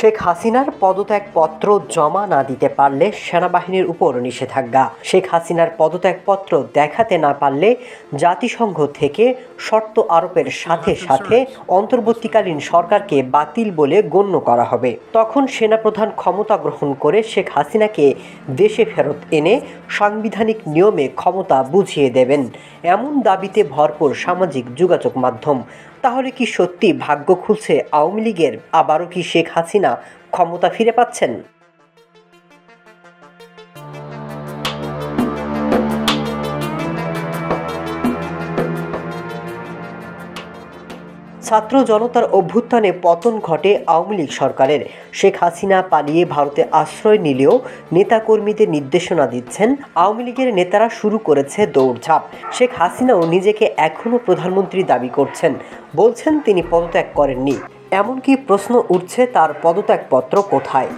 শেখ হাসিনার পদত্যাগপত্র জমা না দিতে পারলে সেনাবাহিনীর উপর নিষেধাজ্ঞা। শেখ হাসিনার পদত্যাগপত্র দেখাতে না পারলে জাতিসংঘ থেকে শর্ত আরোপের সাথে সাথে অন্তর্বর্তীকালীন সরকারকে বাতিল বলে গণ্য করা হবে। তখন সেনাপ্রধান ক্ষমতা গ্রহণ করে শেখ হাসিনাকে দেশে ফেরত এনে সাংবিধানিক নিয়মে ক্ষমতা বুঝিয়ে দেবেন, এমন দাবিতে ভরপুর সামাজিক যোগাযোগ মাধ্যম। তাহলে কি সত্যি ভাগ্য খুলছে আওয়ামী লীগের? আবারও কি শেখ হাসিনা ক্ষমতা ফিরে পাচ্ছেন? ছাত্র জনতার অভ্যুত্থানে পতন ঘটে আওয়ামী লীগ সরকারের। শেখ হাসিনা পালিয়ে ভারতে আশ্রয় নিলেও নেতাকর্মীদের নির্দেশনা দিচ্ছেন আওয়ামী লীগের নেতারা, শুরু করেছে দৌড়ঝাঁপ। শেখ হাসিনাও নিজেকে এখনও প্রধানমন্ত্রী দাবি করছেন, বলছেন তিনি পদত্যাগ করেননি। এমনকি প্রশ্ন উঠছে তার পদত্যাগপত্র কোথায়।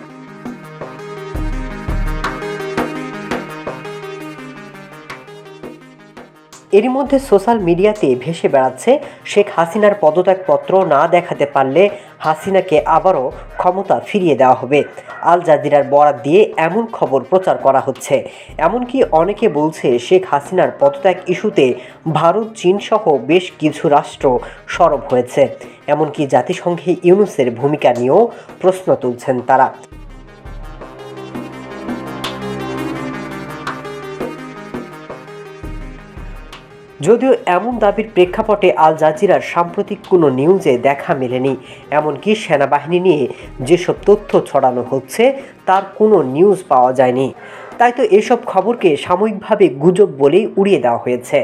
এরই মধ্যে সোশ্যাল মিডিয়াতে ভেসে বেড়াচ্ছে শেখ হাসিনার পদত্যাগপত্র না দেখাতে পারলে হাসিনাকে আবারও ক্ষমতা ফিরিয়ে দেওয়া হবে। আল জাজিরার বরাত দিয়ে এমন খবর প্রচার করা হচ্ছে। এমনকি অনেকে বলছে শেখ হাসিনার পদত্যাগ ইস্যুতে ভারত, চীন সহ বেশ কিছু রাষ্ট্র সরব হয়েছে। এমনকি জাতিসংঘে ইউনূসের ভূমিকা নিয়েও প্রশ্ন তুলছেন তারা। যদিও এমন দাবির প্রেক্ষাপটে আল জাজিরার সাম্প্রতিক কোনো নিউজে দেখা মেলেনি। এমনকি সেনাবাহিনী নিয়ে যেসব তথ্য ছড়ানো হচ্ছে তার কোনো নিউজ পাওয়া যায়নি। তাই তো এসব খবরকে সাময়িকভাবে গুজব বলেই উড়িয়ে দেওয়া হয়েছে।